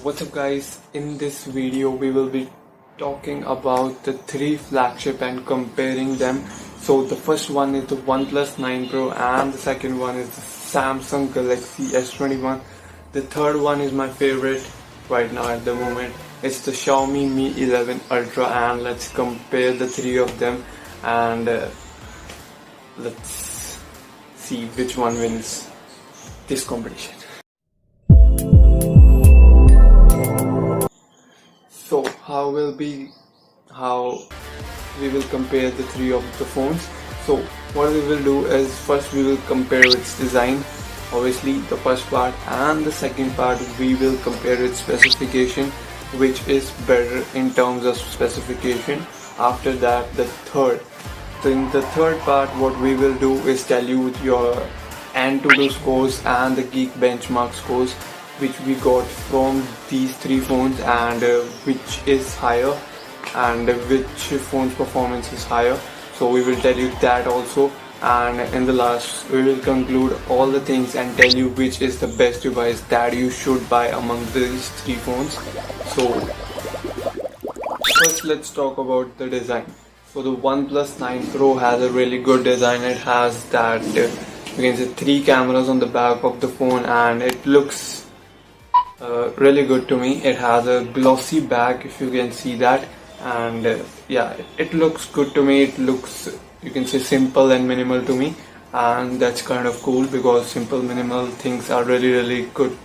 What's up guys, in this video we will be talking about the three flagship and comparing them. So the first one is the OnePlus 9 Pro and the second one is the Samsung Galaxy S21. The third one is my favorite right now at the moment. It's the Xiaomi Mi 11 Ultra, and let's compare the three of them and let's see which one wins this competition. So how we will compare the three of the phones. So what we will do is first we will compare its design, obviously the first part, and the second part we will compare its specification, which is better in terms of specification. After that the third. So in the third part what we will do is tell you your Antutu scores and the Geek benchmark scores which we got from these three phones, and which is higher and which phone's performance is higher. So we will tell you that also, and in the last we will conclude all the things and tell you which is the best device that you should buy among these three phones. So first let's talk about the design. So the OnePlus 9 Pro has a really good design. It has that you can say three cameras on the back of the phone, and it looks really good to me. It has a glossy back, if you can see that, and yeah, it looks good to me. It looks, you can say, simple and minimal to me, and that's kind of cool because simple, minimal things are really good.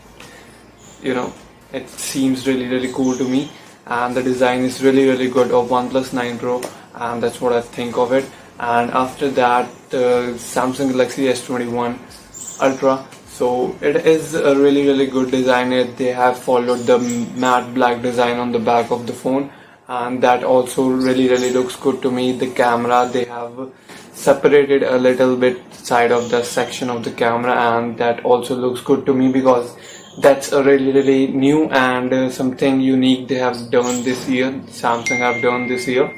You know, it seems really cool to me, and the design is really good of OnePlus 9 Pro, and that's what I think of it. And after that, the Samsung Galaxy S21 Ultra. So it is a really good design. They have followed the matte black design on the back of the phone, and that also really looks good to me. The camera, they have separated a little bit side of the section of the camera, and that also looks good to me because that's a really new and something unique they have done this year. Samsung have done this year,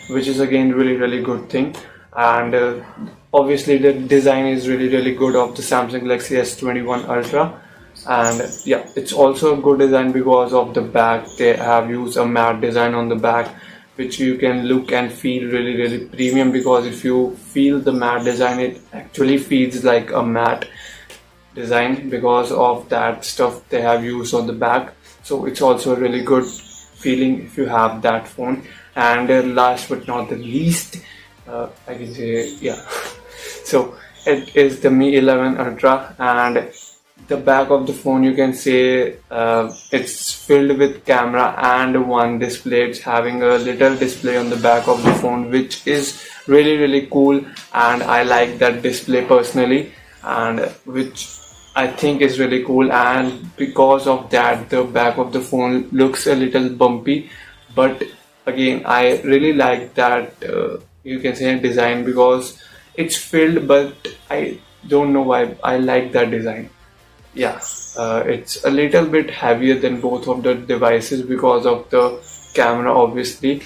which is again really good thing. And obviously the design is really good of the Samsung Galaxy S21 Ultra, and yeah, it's also a good design because of the back. They have used a matte design on the back, which you can look and feel really premium, because if you feel the matte design, it actually feels like a matte design because of that stuff they have used on the back. So it's also a really good feeling if you have that phone. And last but not the least, I can say, yeah, so it is the Mi 11 Ultra, and the back of the phone, you can say it's filled with camera and one display. It's having a little display on the back of the phone, which is really cool, and I like that display personally, and which I think is really cool. And because of that, the back of the phone looks a little bumpy, but again, I really like that you can say design, because it's filled, but I don't know why I like that design. Yeah, it's a little bit heavier than both of the devices because of the camera, obviously,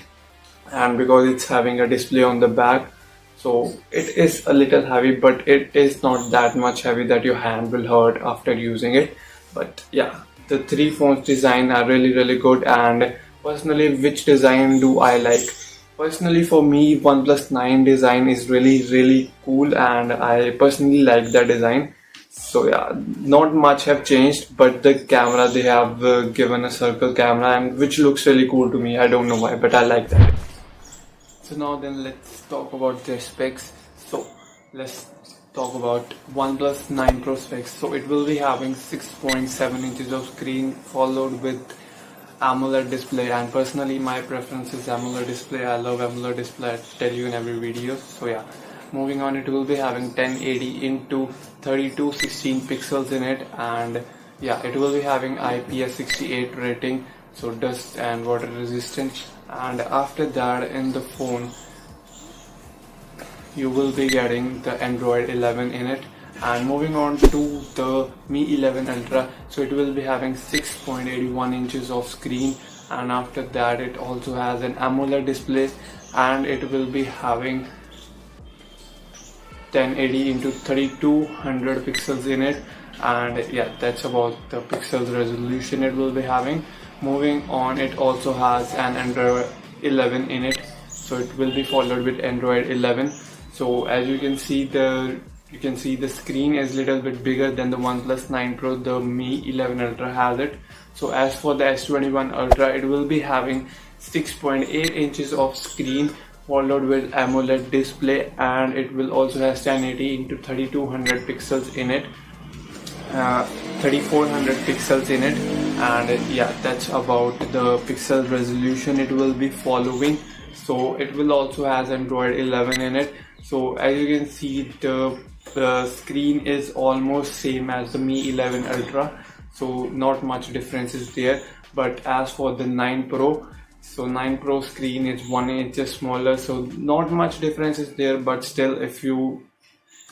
and because it's having a display on the back. So it is a little heavy, but it is not that much heavy that your hand will hurt after using it. But yeah, the three phones design are really good. And personally, which design do I like? Personally, for me, OnePlus 9 design is really cool, and I personally like that design. So yeah, not much have changed, but the camera, they have given a circle camera, and which looks really cool to me. I don't know why, but I like that. So now then let's talk about their specs. So let's talk about OnePlus 9 Pro specs. So it will be having 6.7 inches of screen, followed with AMOLED display, and personally my preference is AMOLED display. I love AMOLED display, I tell you in every video. So yeah, moving on, it will be having 1080 into 3216 pixels in it, and yeah, it will be having IPS68 rating, so dust and water resistant. And after that, in the phone you will be getting the Android 11 in it. And moving on to the Mi 11 Ultra, so it will be having 6.81 inches of screen, and after that it also has an AMOLED display, and it will be having 1080 into 3200 pixels in it. And yeah, that's about the pixels resolution it will be having. Moving on, it also has an Android 11 in it, so it will be followed with Android 11. So as you can see, the screen is little bit bigger than the OnePlus 9 Pro. The Mi 11 Ultra has it. So as for the S21 Ultra, it will be having 6.8 inches of screen followed with AMOLED display, and it will also have 1080 into 3200 pixels in it. 3400 pixels in it, and yeah, that's about the pixel resolution it will be following. So it will also has Android 11 in it. So as you can see, the screen is almost same as the Mi 11 Ultra, so not much difference is there. But as for the 9 Pro, so 9 Pro screen is 1 inch smaller, so not much difference is there. But still, if you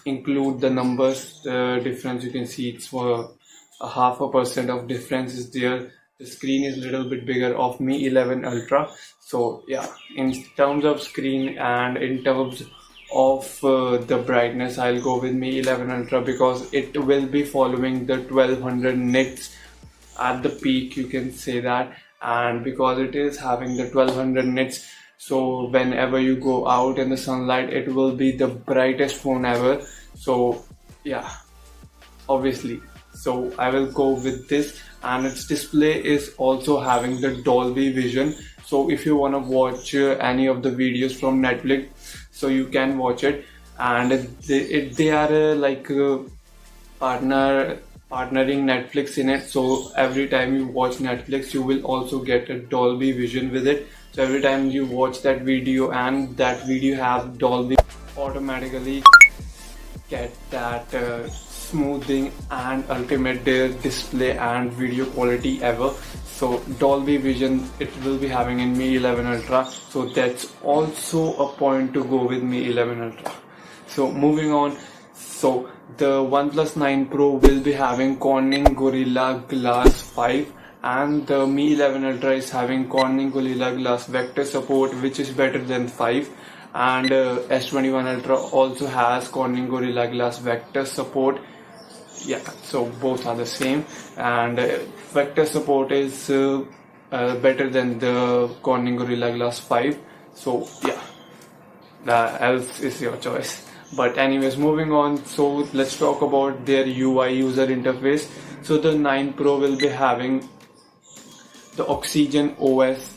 include the numbers, the difference you can see it's for a 0.5% of difference is there. The screen is a little bit bigger of Mi 11 Ultra. So yeah, in terms of screen and in terms of the brightness, I'll go with Mi 11 Ultra because it will be following the 1200 nits at the peak, you can say that. And because it is having the 1200 nits, so whenever you go out in the sunlight, it will be the brightest phone ever. So yeah, obviously, so I will go with this. And its display is also having the Dolby Vision, so if you want to watch any of the videos from Netflix, so you can watch it. And they are partnering Netflix in it, so every time you watch Netflix, you will also get a Dolby Vision with it. So every time you watch that video and that video have Dolby, automatically get that smoothing and ultimate display and video quality ever. So Dolby Vision it will be having in Mi 11 Ultra, so that's also a point to go with Mi 11 Ultra. So moving on, so the OnePlus 9 Pro will be having Corning Gorilla Glass 5, and the Mi 11 Ultra is having Corning Gorilla Glass Vector support, which is better than 5. And S21 Ultra also has Corning Gorilla Glass Vector support. Yeah, so both are the same, and Vector support is better than the Corning Gorilla Glass 5. So yeah, else is your choice. But anyways, moving on, so let's talk about their UI user interface. So the 9 Pro will be having the Oxygen OS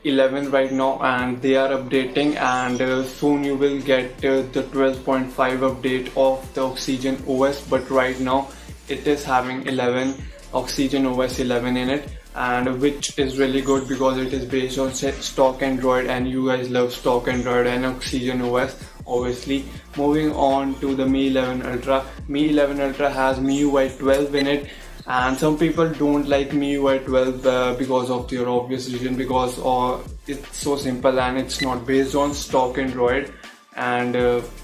11 right now, and they are updating, and soon you will get the 12.5 update of the Oxygen OS. But right now it is having Oxygen OS 11 in it, and which is really good because it is based on stock Android, and you guys love stock Android and Oxygen OS obviously. Moving on to the Mi 11 Ultra. Mi 11 Ultra has MIUI 12 in it, and some people don't like MIUI 12 because of their obvious reason, because it's so simple and it's not based on stock Android, and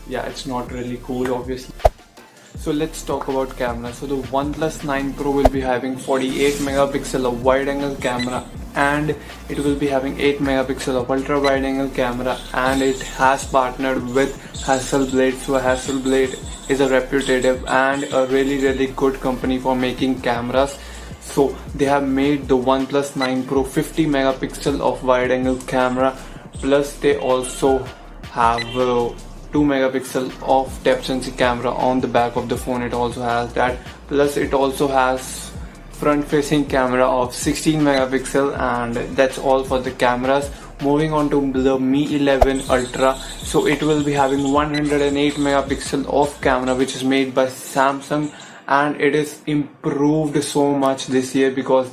yeah, it's not really cool obviously. So let's talk about camera. So the OnePlus 9 Pro will be having 48 megapixel of wide angle camera, and it will be having 8 megapixel of ultra wide angle camera, and it has partnered with Hasselblad. So Hasselblad is a reputable and a really good company for making cameras. So they have made the OnePlus 9 Pro 50 megapixel of wide angle camera, plus they also have 2 megapixel of depth sensing camera on the back of the phone. It also has that, plus it also has front facing camera of 16 megapixel, and that's all for the cameras. Moving on to the Mi 11 Ultra, so it will be having 108 megapixel of camera, which is made by Samsung, and it is improved so much this year because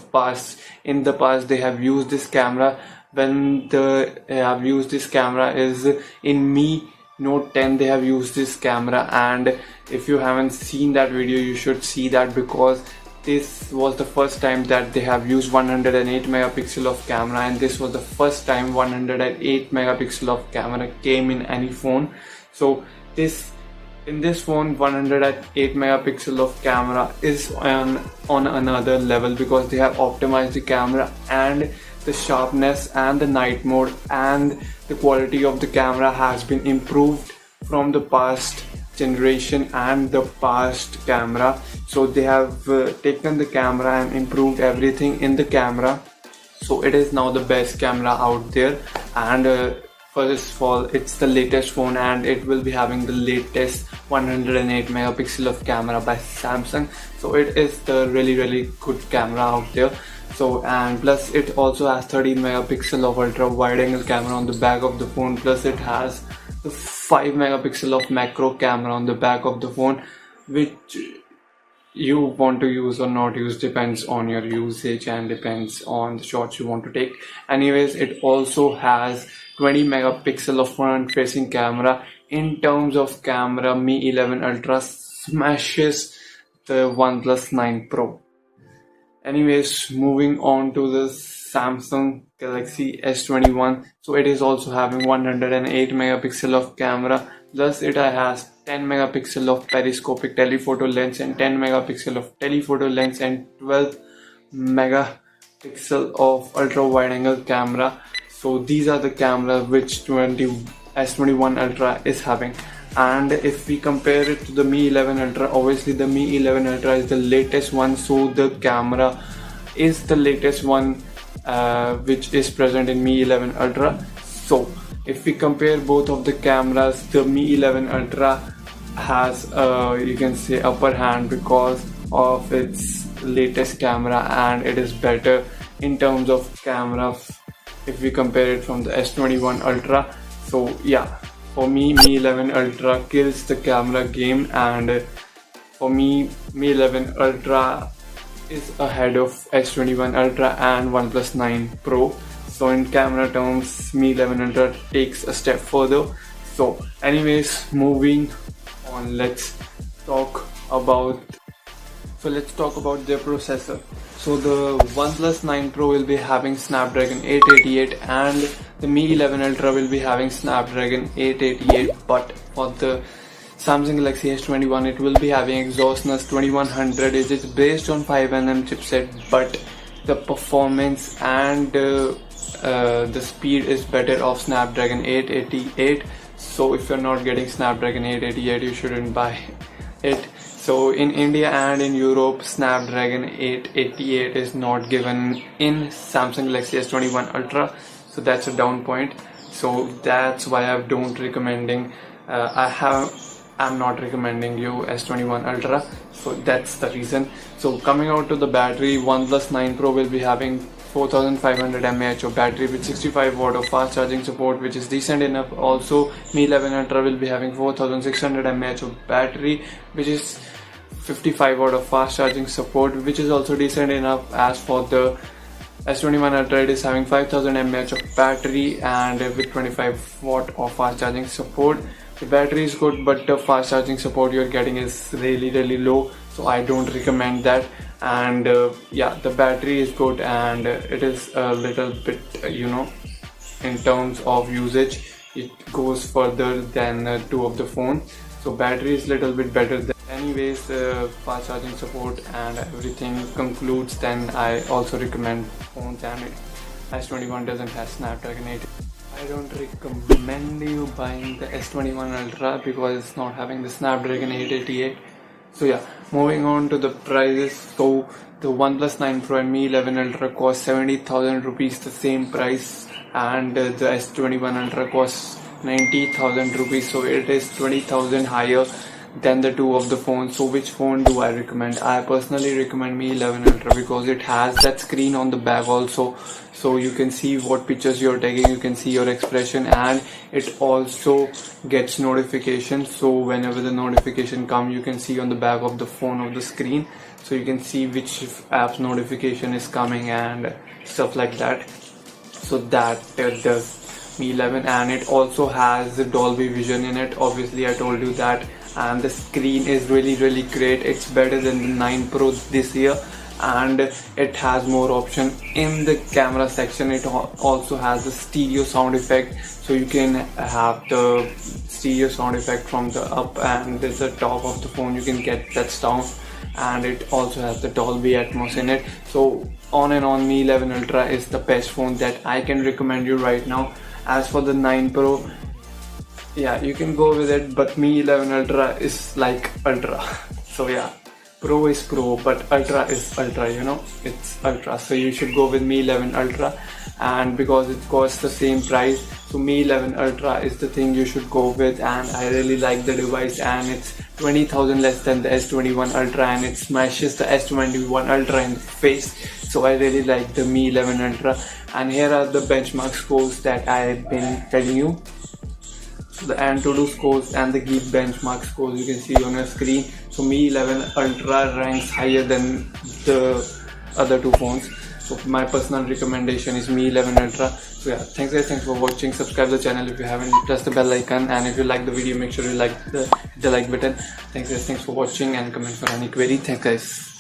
in the past they have used this camera. When they have used this camera is in Mi Note 10, they have used this camera, and if you haven't seen that video, you should see that, because this was the first time that they have used 108 megapixel of camera, and this was the first time 108 megapixel of camera came in any phone. So in this phone 108 megapixel of camera is on another level, because they have optimized the camera, and the sharpness and the night mode and the quality of the camera has been improved from the past generation and the past camera. So they have taken the camera and improved everything in the camera. So it is now the best camera out there, and first of all, it's the latest phone and it will be having the latest 108 megapixel of camera by Samsung. So it is the really good camera out there. So, and plus it also has 13 megapixel of ultra wide angle camera on the back of the phone, plus it has the 5 megapixel of macro camera on the back of the phone, which you want to use or not use depends on your usage and depends on the shots you want to take. Anyways, it also has 20 megapixel of front facing camera. In terms of camera, Mi 11 Ultra smashes the OnePlus 9 Pro. Anyways, moving on to the Samsung Galaxy S21. So it is also having 108 megapixel of camera, plus it has 10 megapixel of periscopic telephoto lens and 10 megapixel of telephoto lens and 12 megapixel of ultra wide angle camera. So these are the cameras which S21 Ultra is having. And if we compare it to the Mi 11 Ultra, obviously the Mi 11 Ultra is the latest one, so the camera is the latest one which is present in Mi 11 Ultra. So if we compare both of the cameras, the Mi 11 Ultra has you can say upper hand because of its latest camera, and it is better in terms of camera if we compare it from the S21 Ultra. So yeah, for me, Mi 11 Ultra kills the camera game, and for me, Mi 11 Ultra is ahead of S21 Ultra and OnePlus 9 Pro. So in camera terms, Mi 11 Ultra takes a step further. So anyways, moving on, let's talk about their processor. So the OnePlus 9 Pro will be having Snapdragon 888 and the Mi 11 Ultra will be having Snapdragon 888, but for the Samsung Galaxy S21 it will be having Exynos 2100. It is based on 5nm chipset, but the performance and the speed is better of Snapdragon 888. So if you're not getting Snapdragon 888, you shouldn't buy it. So in India and in Europe, Snapdragon 888 is not given in Samsung Galaxy S21 Ultra, so that's a down point. So that's why I don't recommending. I'm not recommending you S21 Ultra. So that's the reason. So coming out to the battery, OnePlus 9 Pro will be having 4500 mAh of battery with 65 watt of fast charging support, which is decent enough. Also, Mi 11 Ultra will be having 4600 mAh of battery, which is 55 watt of fast charging support, which is also decent enough. As for the S21 Ultra, it is having 5000 mAh of battery and with 25 watt of fast charging support. The battery is good, but the fast charging support you're getting is really low, so I don't recommend that. And yeah, the battery is good and it is a little bit in terms of usage it goes further than two of the phone. So battery is little bit better than. Anyways, fast charging support and everything concludes, then I also recommend phones, and S21 doesn't have Snapdragon 8. I don't recommend you buying the S21 Ultra because it's not having the Snapdragon 888. So yeah, moving on to the prices. So the OnePlus 9 Pro and Mi 11 Ultra cost 70,000 rupees, the same price, and the S21 Ultra costs 90,000 rupees. So it is 20,000 higher than the two of the phones. So which phone do I recommend? I personally recommend Mi 11 Ultra because it has that screen on the back also, so you can see what pictures you're taking, you can see your expression, and it also gets notifications. So whenever the notification come, you can see on the back of the phone of the screen, so you can see which app's notification is coming and stuff like that. So that does Mi 11, and it also has Dolby Vision in it. Obviously I told you that, and the screen is really great. It's better than the 9 Pro this year, and it has more option in the camera section. It also has a stereo sound effect, so you can have the stereo sound effect from the up and there's the top of the phone. You can get that sound, and it also has the Dolby Atmos in it. So on and on, Mi 11 Ultra is the best phone that I can recommend you right now. As for the 9 Pro, yeah, you can go with it, but Mi 11 Ultra is like Ultra. So yeah, Pro is Pro, but Ultra is Ultra, you know, it's Ultra. So you should go with Mi 11 Ultra, and because it costs the same price, so Mi 11 Ultra is the thing you should go with. And I really like the device, and it's 20,000 less than the S21 Ultra, and it smashes the S21 Ultra in the face. So I really like the Mi 11 Ultra. And here are the benchmark scores that I've been telling you. So the Antutu scores and the Geek benchmark scores you can see on your screen. So Mi 11 Ultra ranks higher than the other two phones. So my personal recommendation is Mi 11 Ultra. So yeah, thanks guys, thanks for watching. Subscribe to the channel if you haven't, press the bell icon, and if you like the video, make sure you hit the like button. Thanks guys, thanks for watching, and comment for any query. Thanks guys.